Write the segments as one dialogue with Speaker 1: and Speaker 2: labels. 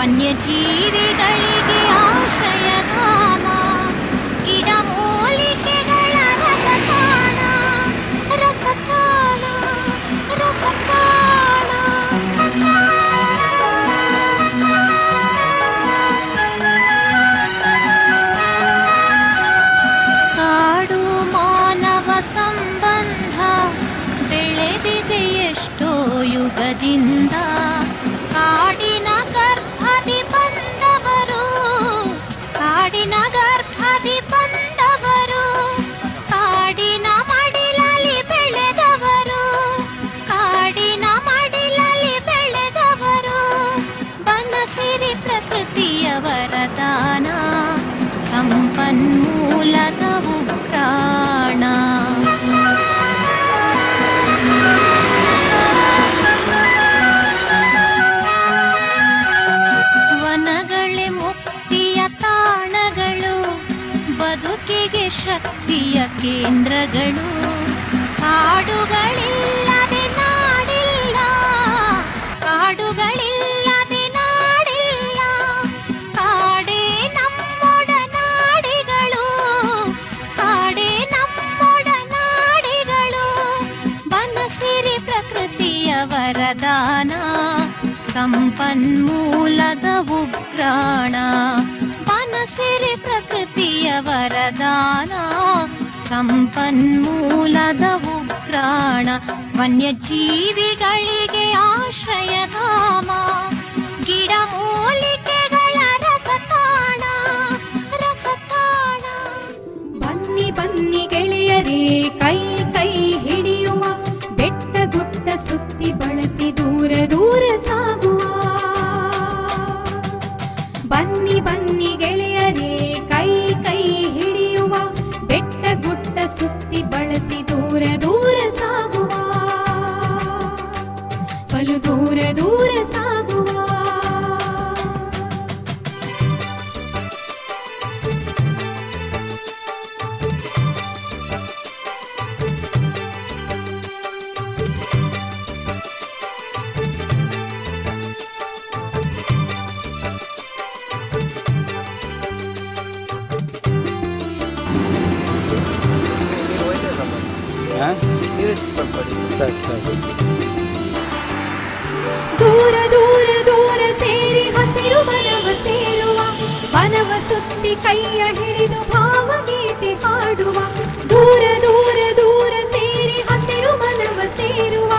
Speaker 1: ವನ್ಯಜೀವಿಗಳಿಗೆ ಆಶ್ರಯಧಾಮ, ಗಿಡಮೂಲಿಕೆಗಳ ರಸತಾಣ, ರಸತಾಣ, ರಸತಾಣ. ಕಾಡು ಮಾನವ ಸಂಬಂಧ ಬೆಳೆದಿದೆ ಎಷ್ಟೋ ಯುಗದಿಂದ. ಕಾಡಿನ ಗರ್ಭದಿ ಬಂದವರು, ಕಾಡಿನ ಗರ್ಭದಿ ಬಂದವರು, ಕಾಡಿನ ಮಡಿಲಲ್ಲಿ ಬೆಳೆದವರು, ಕಾಡಿನ ಮಡಿಲಲ್ಲಿ ಬೆಳೆದವರು. ಬನಸಿರಿ ಪ್ರಕೃತಿಯ ವರದಾನ, ಸಂಪನ್ಮೂಲದ ಉಗ್ರಾಣ. ವನಗಳೇ ಮುಕ್ತಿಯ ತಾಣಗಳು, ಬದುಕಿಗೆ ಶಕ್ತಿಯ ಕೇಂದ್ರಗಳು. ಕಾಡುಗಳಿಲ್ಲದೆ ನಾಡಿಲ್ಲ, ಕಾಡುಗಳಿಲ್ಲದೆ ನಾಡಿಲ್ಲ. ಕಾಡೇ ನಮ್ಮೊಡನಾಡಿಗಳು, ಕಾಡೇ ನಮ್ಮೊಡನಾಡಿಗಳು. ಬನಸಿರಿ ಪ್ರಕೃತಿಯ ವರದಾನ, ಸಂಪನ್ಮೂಲದ ಉಗ್ರಾಣ. ಬನಸಿರಿ ಪ್ರಕೃತಿಯ ವರದಾನ, ಸಂಪನ್ಮೂಲದ ಉಗ್ರಾಣ. ವನ್ಯಜೀವಿಗಳಿಗೆ ಆಶ್ರಯಧಾಮ, ಗಿಡಮೂಲಿಕೆಗಳ ರಸತಾಣ, ರಸತಾಣ.
Speaker 2: ಬನ್ನಿ ಬನ್ನಿ ಗೆಳೆಯರೇ, ಕೈ ಕೈ ಹಿಡಿಯುವ, ಬೆಟ್ಟ ಗುಡ್ಡ ಸುತ್ತಿ ಬಳಸಿ ದೂರ ದೂರ ಸಾಗುವ. ಬನ್ನಿ ಬನ್ನಿ ಗೆಳೆಯರೇ, ಕೈ ಕೈ ಹಿಡಿಯುವ, ಬೆಟ್ಟ ಗುಡ್ಡ ಸುತ್ತಿ ಬಳಸಿ ದೂರ ದೂರ ಸಾಗುವ, ಬಲು ದೂರ ದೂರ ಸಾಗುವ. ದೂರ ದೂರ ದೂರ ಸೇರಿ ಹಸಿರು ವನವ ಸೇರುವ, ವನವ ಸುತ್ತಿ ಕೈಯ ಹಿಡಿದು ಭಾವಗೀತೆ ಹಾಡುವ. ದೂರ ದೂರ ದೂರ ಸೇರಿ ಹಸಿರು ವನವ ಸೇರುವ,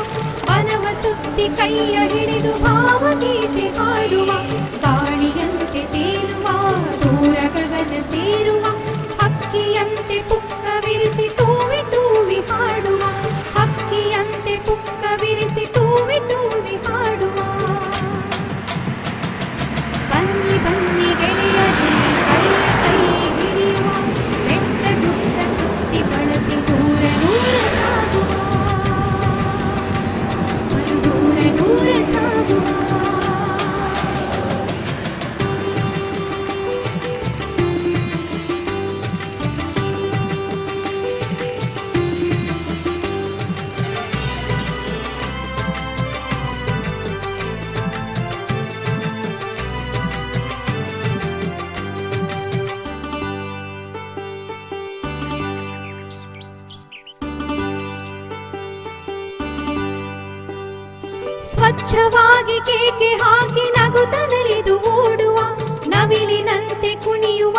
Speaker 2: ವನವ ಸುತ್ತಿ ಕೈಯ ಹಿಡಿದು ಭಾವಗೀತೆ ಹಾಡುವ. ಗಾಳಿಯಂತೆ ತೇಲುವ, ದೂರ ಗಗನ ಸೇರುವ, ಹಕ್ಕಿಯಂತೆ ಪುಕ್ಕ ವಿರಿಸಿ ಟೂವಿ ಟೂವಿ ಹಾಡುವ, ಹಕ್ಕಿಯಂತೆ ಪುಕ್ಕ ವಿರಿಸಿ ಟೂವಿ ಟೂವಿ ಹಾಡುವ. ಬನ್ನಿ ಬನ್ನಿ ಗೆಳೆಯರೇ, ಕೈ ಕೈ ಹಿಡಿಯುವ, ಬೆಟ್ಟ ಗುಡ್ಡ ಸುತ್ತಿ ಬಳಸಿ ದೂರ ದೂರ ಸಾಗುವ, ಬಲು ದೂರ ದೂರ ಸಾಗುವ. ಸ್ವಚ್ಛವಾಗಿ ಕೇಕೆ ಹಾಕಿ ನಗುತ್ತ ನಲಿದು ಓಡುವ, ನವಿಲಿನಂತೆ ಕುಣಿಯುವ,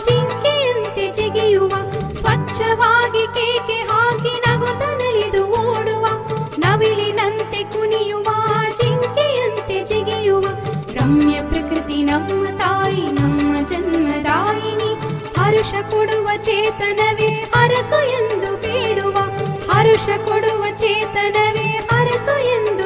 Speaker 2: ಜಿಂಕೆಯಂತೆ ಜಿಗಿಯುವ. ಸ್ವಚ್ಛವಾಗಿ ಕೇಕೆ ಹಾಕಿ ನಗುತ್ತ ನಲಿದು ಓಡುವ, ನವಿಲಿನಂತೆ ಕುಣಿಯುವ, ಜಿಂಕೆಯಂತೆ ಜಿಗಿಯುವ. ರಮ್ಯ ಪ್ರಕೃತಿ ನಮ್ಮ ತಾಯಿ, ನಮ್ಮ ಜನ್ಮದಾಯಿನಿ. ಹರುಷ ಕೊಡುವ ಚೇತನವೇ ಹರಸು ಎಂದು ಬೇಡುವ, ಹರುಷ ಕೊಡುವ ಚೇತನವೇ ಹರಸು ಎಂದು